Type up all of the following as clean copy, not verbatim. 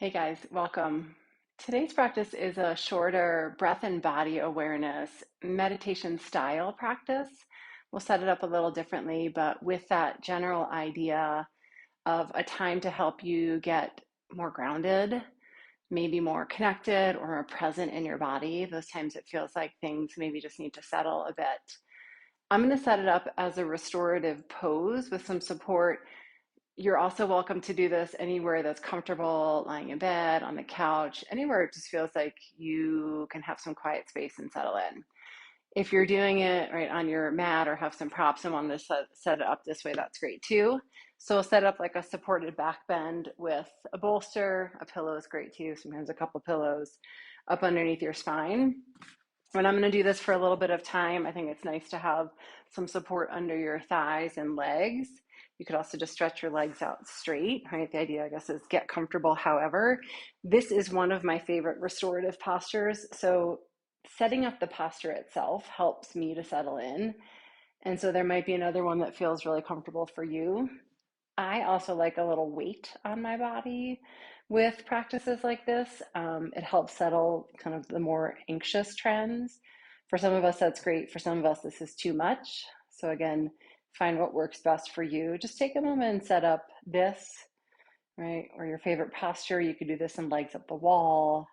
Hey guys, welcome. Today's practice is a shorter breath and body awareness meditation style practice. We'll set it up a little differently, but with that general idea of a time to help you get more grounded, maybe more connected or more present in your body. Those times it feels like things maybe just need to settle a bit. I'm going to set it up as a restorative pose with some support. You're also welcome to do this anywhere that's comfortable, lying in bed, on the couch, anywhere it just feels like you can have some quiet space and settle in. If you're doing it right on your mat or have some props and want to set it up this way, that's great too. So we'll set up like a supported back bend with a bolster. A pillow is great too, sometimes a couple pillows up underneath your spine. When I'm going to do this for a little bit of time, I think it's nice to have some support under your thighs and legs. You could also just stretch your legs out straight, right? The idea, I guess, is get comfortable. However, this is one of my favorite restorative postures. So setting up the posture itself helps me to settle in. And so there might be another one that feels really comfortable for you. I also like a little weight on my body with practices like this. It helps settle kind of the more anxious trends. For some of us, that's great. For some of us, this is too much. So, again, find what works best for you. Just take a moment and set up this, right? Or your favorite posture. You could do this in legs up the wall,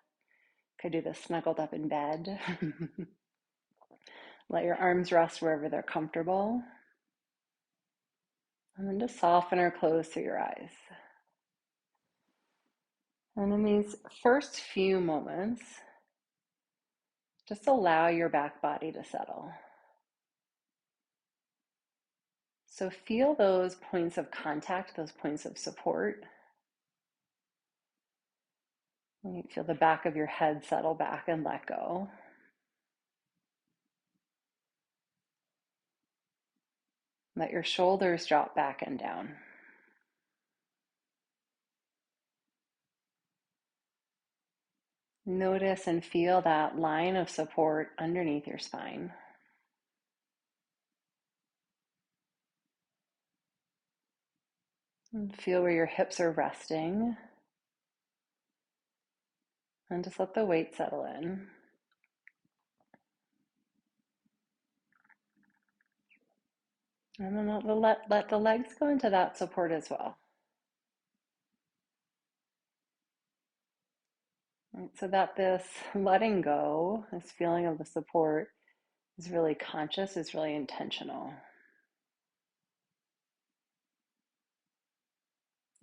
could do this snuggled up in bed. Let your arms rest wherever they're comfortable. And then just soften or close through your eyes. And in these first few moments, just allow your back body to settle. So feel those points of contact, those points of support. You feel the back of your head settle back and let go. Let your shoulders drop back and down. Notice and feel that line of support underneath your spine. And feel where your hips are resting. And just let the weight settle in. And then let the legs go into that support as well. Right, so that this letting go, this feeling of the support is really conscious, is really intentional.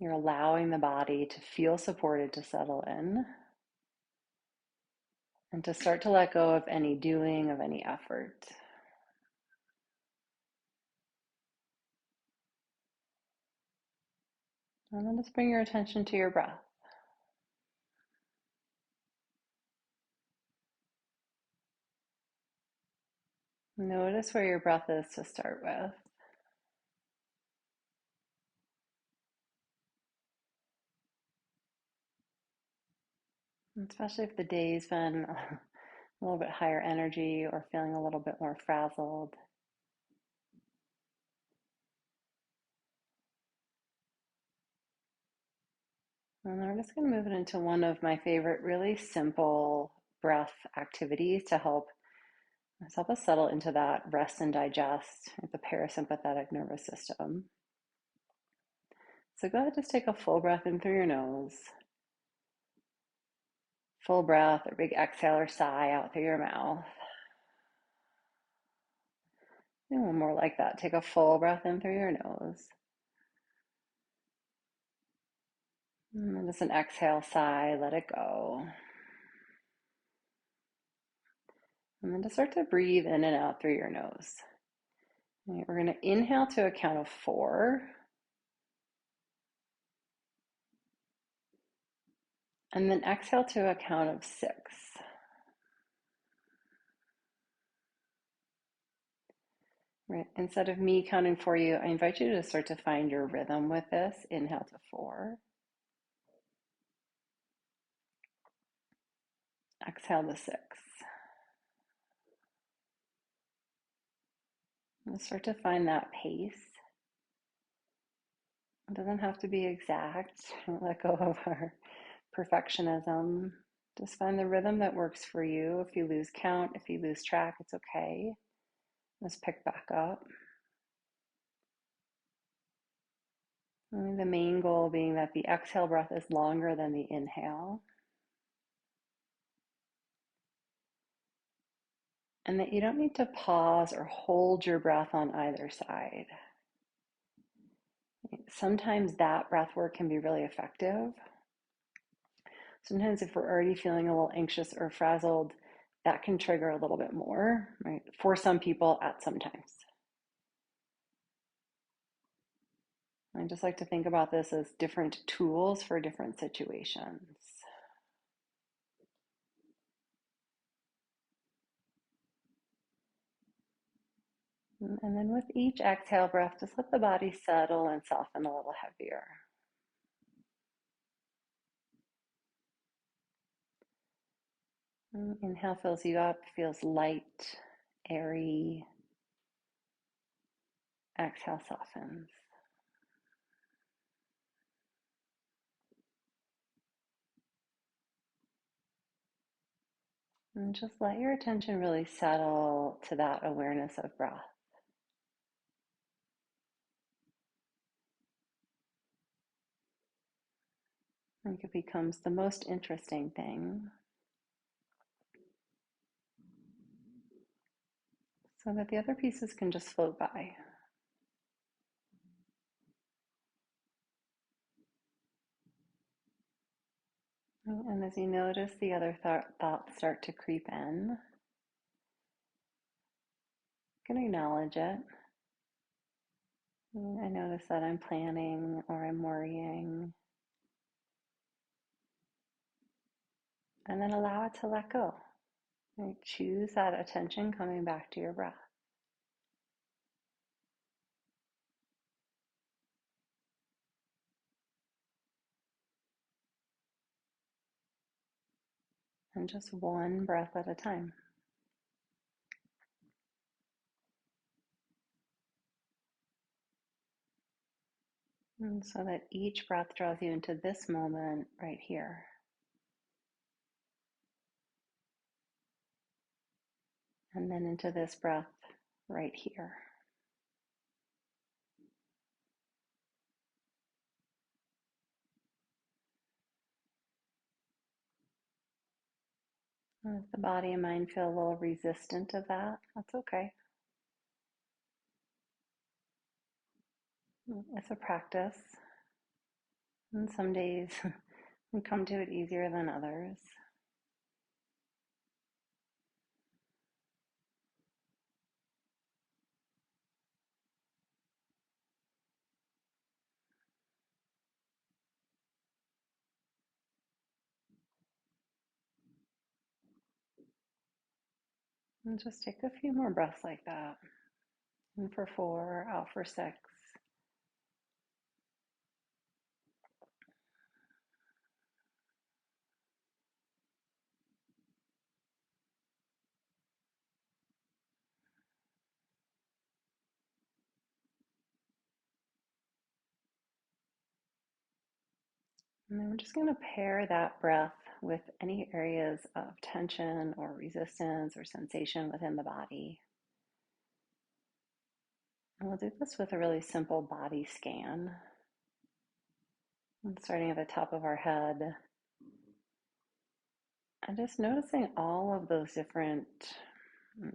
You're allowing the body to feel supported, to settle in, and to start to let go of any doing, of any effort. And then just bring your attention to your breath. Notice where your breath is to start with. Especially if the day's been a little bit higher energy or feeling a little bit more frazzled. And then we're just going to move it into one of my favorite, really simple breath activities to help us settle into that rest and digest, the parasympathetic nervous system. So go ahead, just take a full breath in through your nose. Full breath, or big exhale or sigh out through your mouth. And one more like that. Take a full breath in through your nose. And then just an exhale, sigh, let it go. And then just start to breathe in and out through your nose. Right, we're going to inhale to a count of 4. And then exhale to a count of 6. Right. Instead of me counting for you, I invite you to start to find your rhythm with this. Inhale to 4. Exhale to 6. And start to find that pace. It doesn't have to be exact. Let go of our perfectionism. Just find the rhythm that works for you. If you lose count, if you lose track, it's okay. Just pick back up. And the main goal being that the exhale breath is longer than the inhale. And that you don't need to pause or hold your breath on either side. Sometimes that breath work can be really effective. Sometimes if we're already feeling a little anxious or frazzled, that can trigger a little bit more, right? For some people at some times. I just like to think about this as different tools for different situations. And then with each exhale breath, just let the body settle and soften a little heavier. Inhale fills you up, feels light, airy. Exhale softens. And just let your attention really settle to that awareness of breath. I think it becomes the most interesting thing, so that the other pieces can just float by. And as you notice the other thoughts start to creep in, you can acknowledge it. I notice that I'm planning or I'm worrying. And then allow it to let go. Right? Choose that attention coming back to your breath. And just one breath at a time. And so that each breath draws you into this moment right here. And then into this breath right here. And if the body and mind feel a little resistant of that, that's okay. It's a practice. And some days we come to it easier than others. And just take a few more breaths like that. In for 4, out for 6. And then we're just going to pair that breath with any areas of tension or resistance or sensation within the body. And we'll do this with a really simple body scan. And starting at the top of our head. And just noticing all of those different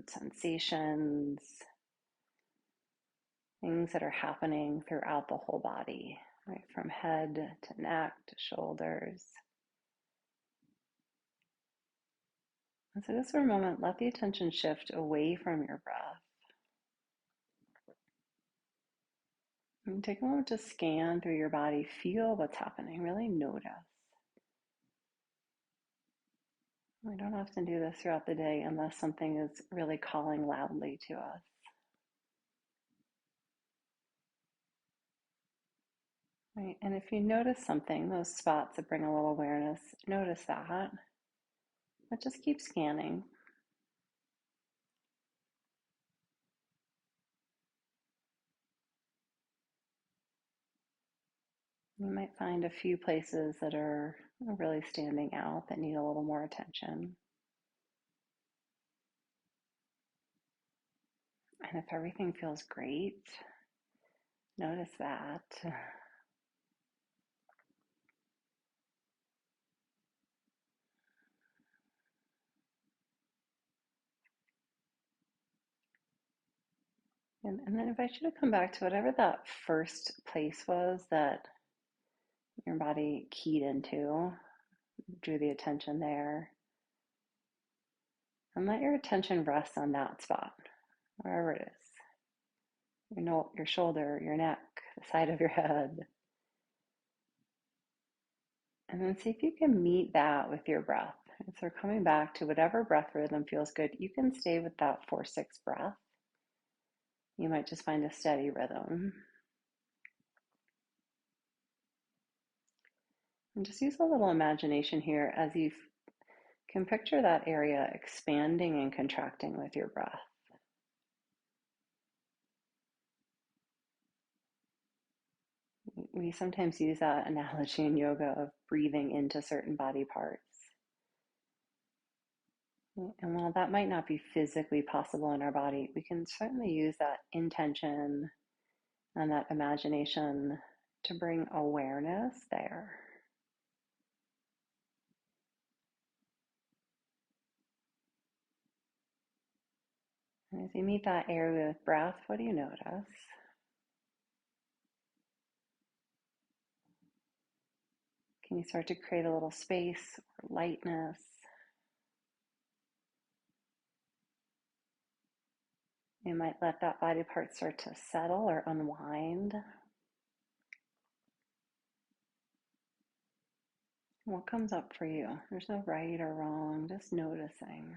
sensations, things that are happening throughout the whole body, right? From head to neck to shoulders. And so just for a moment, let the attention shift away from your breath. And take a moment to scan through your body, feel what's happening, really notice. We don't often do this throughout the day unless something is really calling loudly to us. Right? And if you notice something, those spots that bring a little awareness, notice that. But just keep scanning. You might find a few places that are really standing out that need a little more attention. And if everything feels great, notice that. And then invite you to come back to whatever that first place was that your body keyed into, drew the attention there. And let your attention rest on that spot, wherever it is. Your shoulder, your neck, the side of your head. And then see if you can meet that with your breath. And so coming back to whatever breath rhythm feels good, you can stay with that 4-6 breath. You might just find a steady rhythm. And just use a little imagination here as you can picture that area expanding and contracting with your breath. We sometimes use that analogy in yoga of breathing into certain body parts. And while that might not be physically possible in our body, we can certainly use that intention and that imagination to bring awareness there. And as you meet that area with breath, what do you notice? Can you start to create a little space or lightness? You might let that body part start to settle or unwind. What comes up for you? There's no right or wrong, just noticing.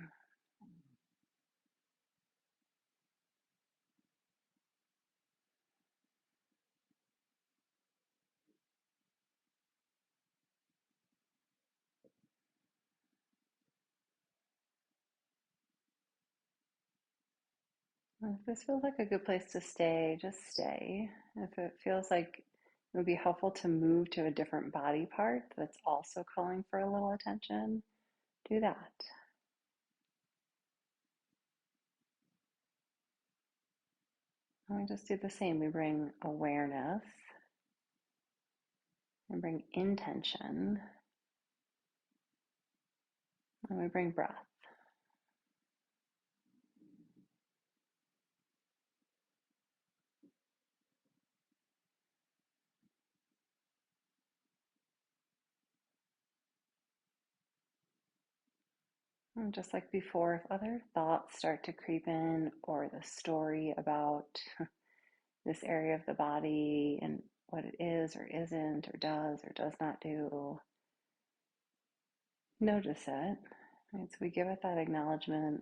If this feels like a good place to stay, just stay. If it feels like it would be helpful to move to a different body part that's also calling for a little attention, do that. And we just do the same. We bring awareness and bring intention, and we bring breath. And just like before, if other thoughts start to creep in, or the story about this area of the body and what it is or isn't or does not do, notice it. Right? So we give it that acknowledgement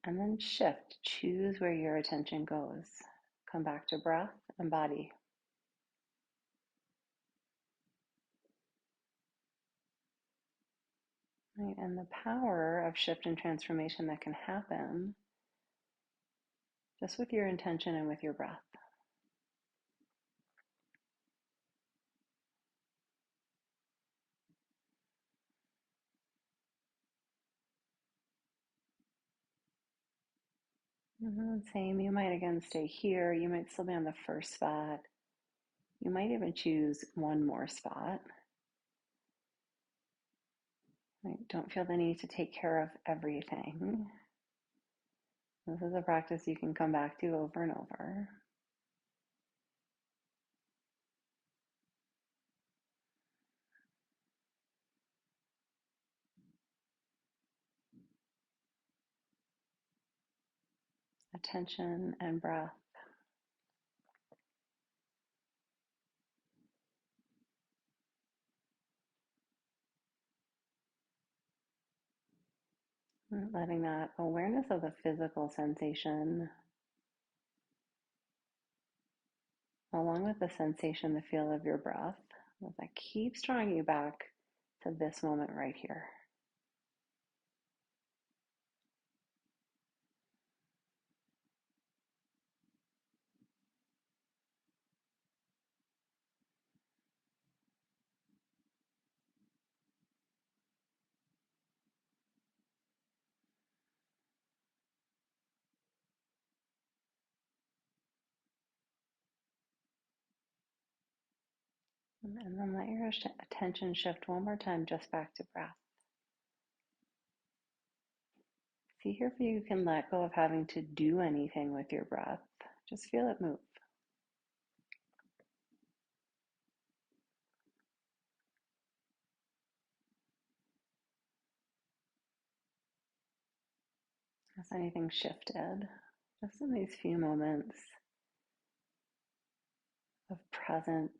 and then shift. Choose where your attention goes. Come back to breath and body. Right? And the power of shift and transformation that can happen just with your intention and with your breath. Same, you might again stay here. You might still be on the first spot. You might even choose one more spot. Right? Don't feel the need to take care of everything. This is a practice you can come back to over and over. Attention and breath. Letting that awareness of the physical sensation, along with the sensation, the feel of your breath, that keeps drawing you back to this moment right here. And then let your attention shift one more time just back to breath. See here if you can let go of having to do anything with your breath. Just feel it move. Has anything shifted? Just in these few moments of present,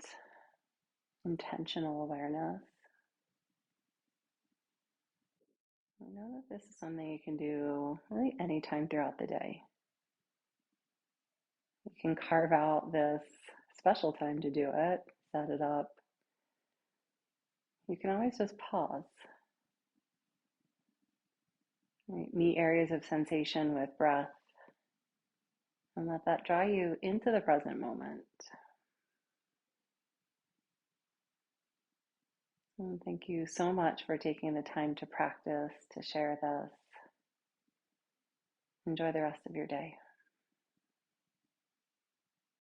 intentional awareness. I know that this is something you can do really anytime throughout the day. You can carve out this special time to do it, set it up. You can always just pause. Right? Meet areas of sensation with breath and let that draw you into the present moment. And thank you so much for taking the time to practice, to share this. Enjoy the rest of your day.